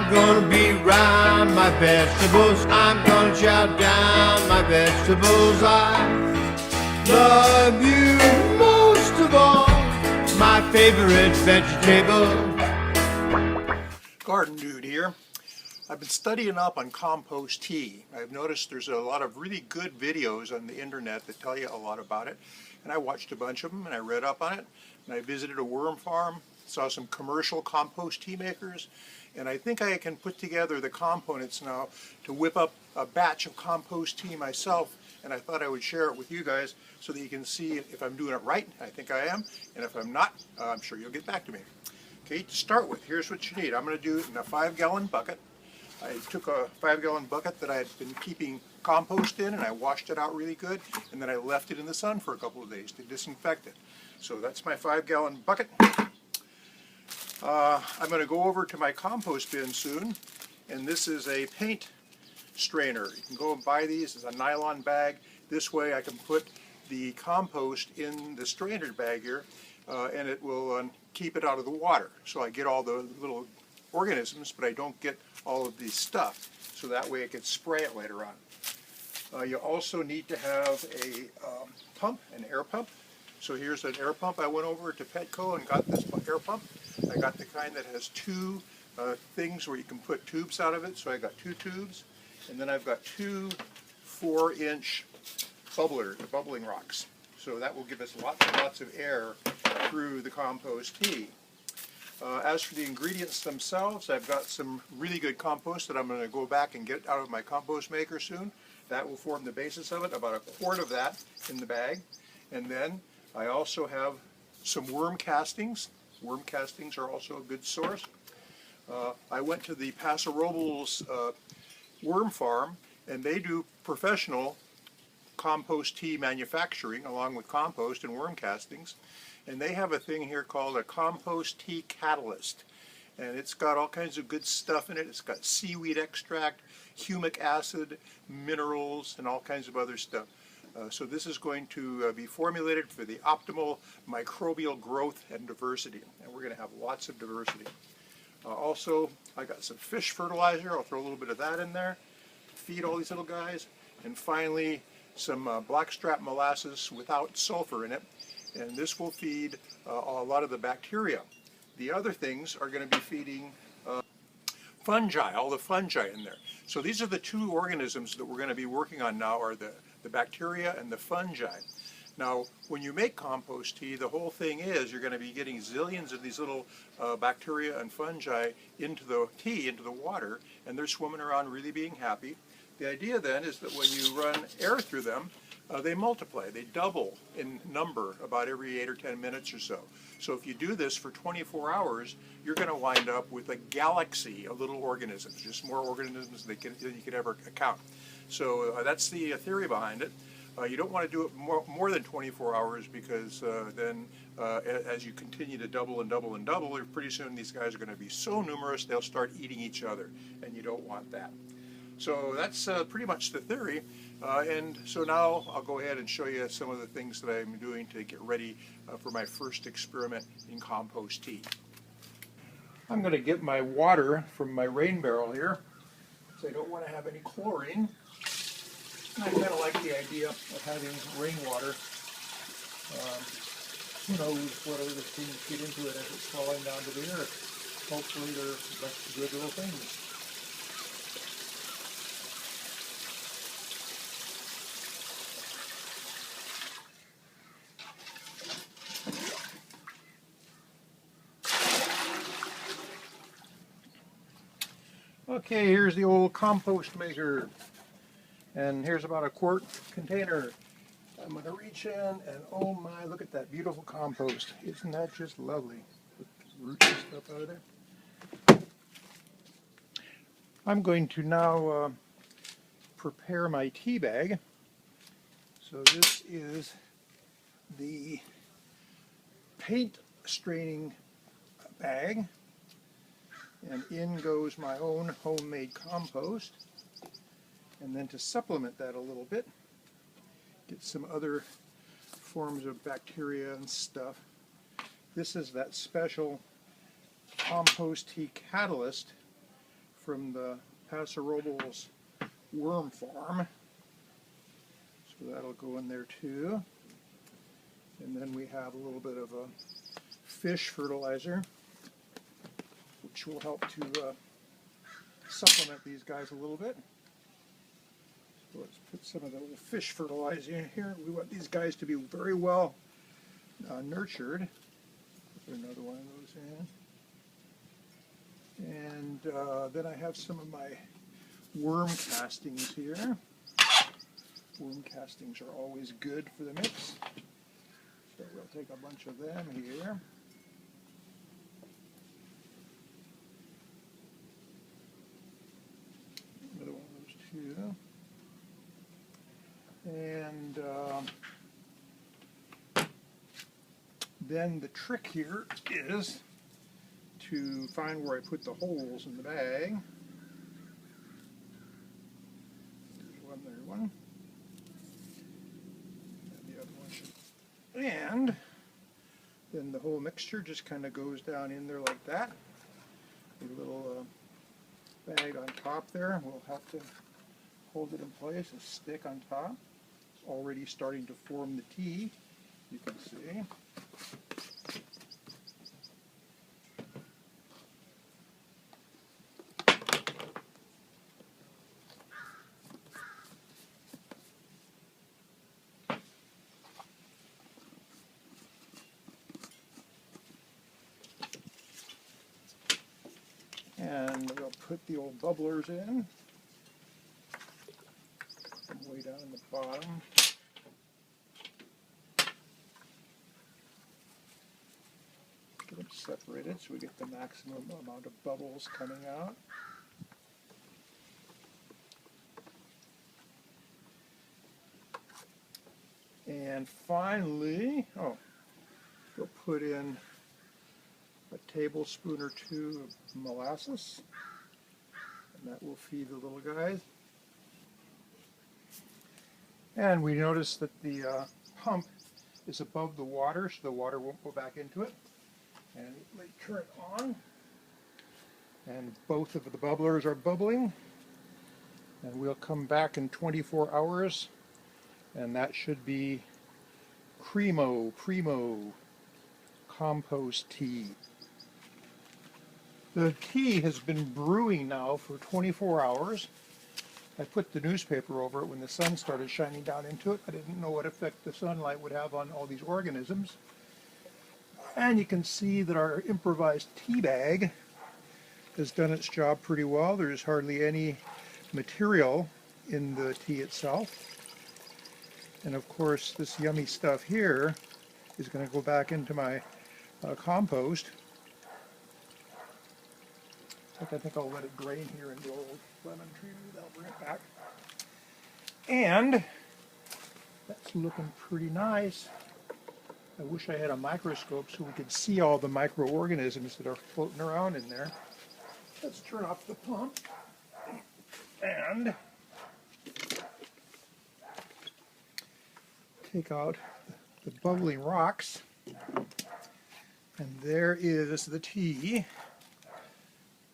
I'm gonna beat round my vegetables. I'm gonna chow down my vegetables. I love you most of all, my favorite vegetable. Garden Dude here. I've been studying up on compost tea. I've noticed there's a lot of really good videos on the internet that tell you a lot about it. And I watched a bunch of them and I read up on it. And I visited a worm farm, saw some commercial compost tea makers. And I think I can put together the components now to whip up a batch of compost tea myself. And I thought I would share it with you guys so that you can see if I'm doing it right. I think I am. And if I'm not, I'm sure you'll get back to me. Okay, to start with, here's what you need. I'm going to do it in a 5-gallon bucket. I took a 5-gallon bucket that I had been keeping compost in and I washed it out really good, and then I left it in the sun for a couple of days to disinfect it. So that's my 5-gallon bucket. I'm going to go over to my compost bin soon, and this is a paint strainer. You can go and buy these. It's a nylon bag. This way I can put the compost in the strainer bag here, and it will keep it out of the water. So I get all the little organisms, but I don't get all of the stuff, so that way I can spray it later on. You also need to have a pump, an air pump. So here's an air pump. I went over to Petco and got this air pump. I got the kind that has two things where you can put tubes out of it, so I got 2 tubes, and then I've got 2 4-inch bubbling rocks. So that will give us lots and lots of air through the compost tea. As for the ingredients themselves, I've got some really good compost that I'm going to go back and get out of my compost maker soon. That will form the basis of it, about a quart of that in the bag. And then I also have some worm castings. Worm castings are also a good source. I went to the Paso Robles worm farm, and they do professional compost tea manufacturing along with compost and worm castings. And they have a thing here called a compost tea catalyst. And it's got all kinds of good stuff in it. It's got seaweed extract, humic acid, minerals, and all kinds of other stuff. So this is going to be formulated for the optimal microbial growth and diversity. And we're going to have lots of diversity. Also, I got some fish fertilizer. I'll throw a little bit of that in there. Feed all these little guys. And finally, some blackstrap molasses without sulfur in it. And this will feed a lot of the bacteria. The other things are going to be feeding fungi, all the fungi in there. So these are the 2 organisms that we're going to be working on now, are the bacteria and the fungi. Now, when you make compost tea, the whole thing is you're going to be getting zillions of these little bacteria and fungi into the tea, into the water, and they're swimming around really being happy. The idea then is that when you run air through them, they multiply, they double in number about every 8 or 10 minutes or so. So if you do this for 24 hours, you're going to wind up with a galaxy of little organisms, just more organisms than you could ever count. So that's the theory behind it. You don't want to do it more than 24 hours because then as you continue to double and double and double, pretty soon these guys are going to be so numerous they'll start eating each other, and you don't want that. So that's pretty much the theory. And so now I'll go ahead and show you some of the things that I'm doing to get ready for my first experiment in compost tea. I'm going to get my water from my rain barrel here, because I don't want to have any chlorine. And I kind of like the idea of having rainwater. Who knows what other things get into it as it's falling down to the earth. Hopefully they're good little things. Okay, here's the old compost maker, and here's about a quart container. I'm going to reach in, and oh my, look at that beautiful compost. Isn't that just lovely? Put the roots and stuff out of there. I'm going to now prepare my tea bag. So this is the paint straining bag. And in goes my own homemade compost. And then to supplement that a little bit, get some other forms of bacteria and stuff. This is that special compost tea catalyst from the Paso Robles worm farm. So that'll go in there too. And then we have a little bit of a fish fertilizer, which will help to supplement these guys a little bit. So let's put some of the little fish fertilizer in here. We want these guys to be very well nurtured. Put another one of those in. And then I have some of my worm castings here. Worm castings are always good for the mix. So we'll take a bunch of them here. Another one of those too. And then the trick here is to find where I put the holes in the bag. There's one, there's one. And the other one should. And then the whole mixture just kind of goes down in there like that. A little bag on top there will help to hold it in place. A stick on top. It's already starting to form the tea, you can see. And we'll put the old bubblers in. Way down in the bottom. Get them separated so we get the maximum amount of bubbles coming out. And finally, we'll put in a tablespoon or two of molasses, and that will feed the little guys. And we notice that the pump is above the water, so the water won't go back into it. And we turn it on, and both of the bubblers are bubbling. And we'll come back in 24 hours, and that should be primo compost tea. The tea has been brewing now for 24 hours. I put the newspaper over it when the sun started shining down into it. I didn't know what effect the sunlight would have on all these organisms. And you can see that our improvised tea bag has done its job pretty well. There's hardly any material in the tea itself. And of course, this yummy stuff here is going to go back into my compost. I think I'll let it drain here in the old lemon tree. I'll bring it back. And that's looking pretty nice. I wish I had a microscope so we could see all the microorganisms that are floating around in there. Let's turn off the pump and take out the bubbling rocks. And there is the tea.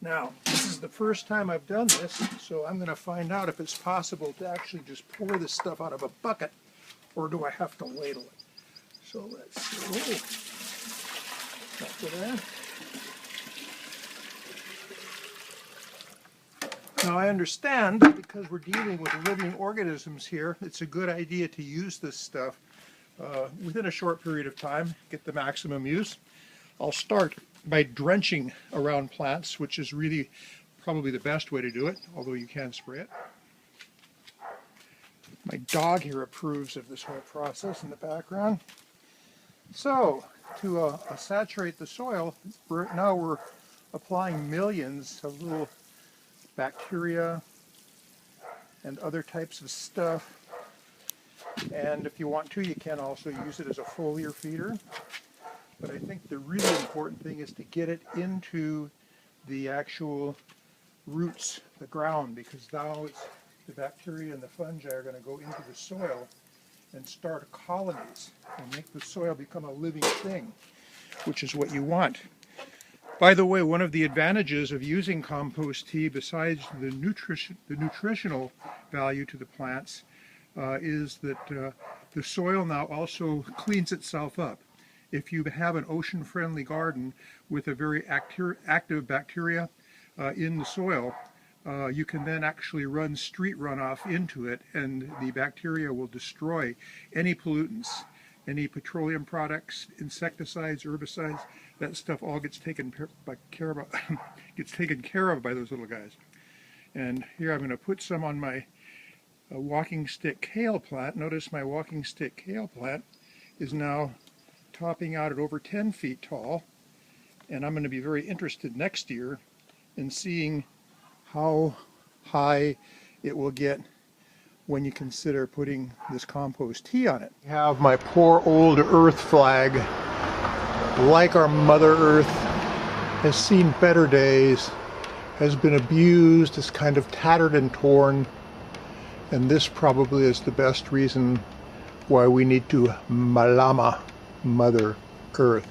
Now, this is the first time I've done this, so I'm going to find out if it's possible to actually just pour this stuff out of a bucket, or do I have to ladle it? So let's see. Now I understand that because we're dealing with living organisms here, it's a good idea to use this stuff within a short period of time, get the maximum use. I'll start by drenching around plants, which is really probably the best way to do it, although you can spray it. My dog here approves of this whole process in the background. So, to saturate the soil, now we're applying millions of little bacteria and other types of stuff. And if you want to, you can also use it as a foliar feeder. But I think the really important thing is to get it into the actual roots, the ground, because now the bacteria and the fungi are going to go into the soil and start colonies and make the soil become a living thing, which is what you want. By the way, one of the advantages of using compost tea, besides the nutritional value to the plants, is that the soil now also cleans itself up. If you have an ocean-friendly garden with a very active bacteria in the soil, you can then actually run street runoff into it, and the bacteria will destroy any pollutants, any petroleum products, insecticides, herbicides. That stuff all gets taken care of by those little guys. And here I'm going to put some on my walking stick kale plant. Notice my walking stick kale plant is now topping out at over 10 feet tall, and I'm going to be very interested next year in seeing how high it will get when you consider putting this compost tea on it. I have my poor old earth flag, like our Mother Earth, has seen better days, has been abused, is kind of tattered and torn, and this probably is the best reason why we need to malama Mother Earth.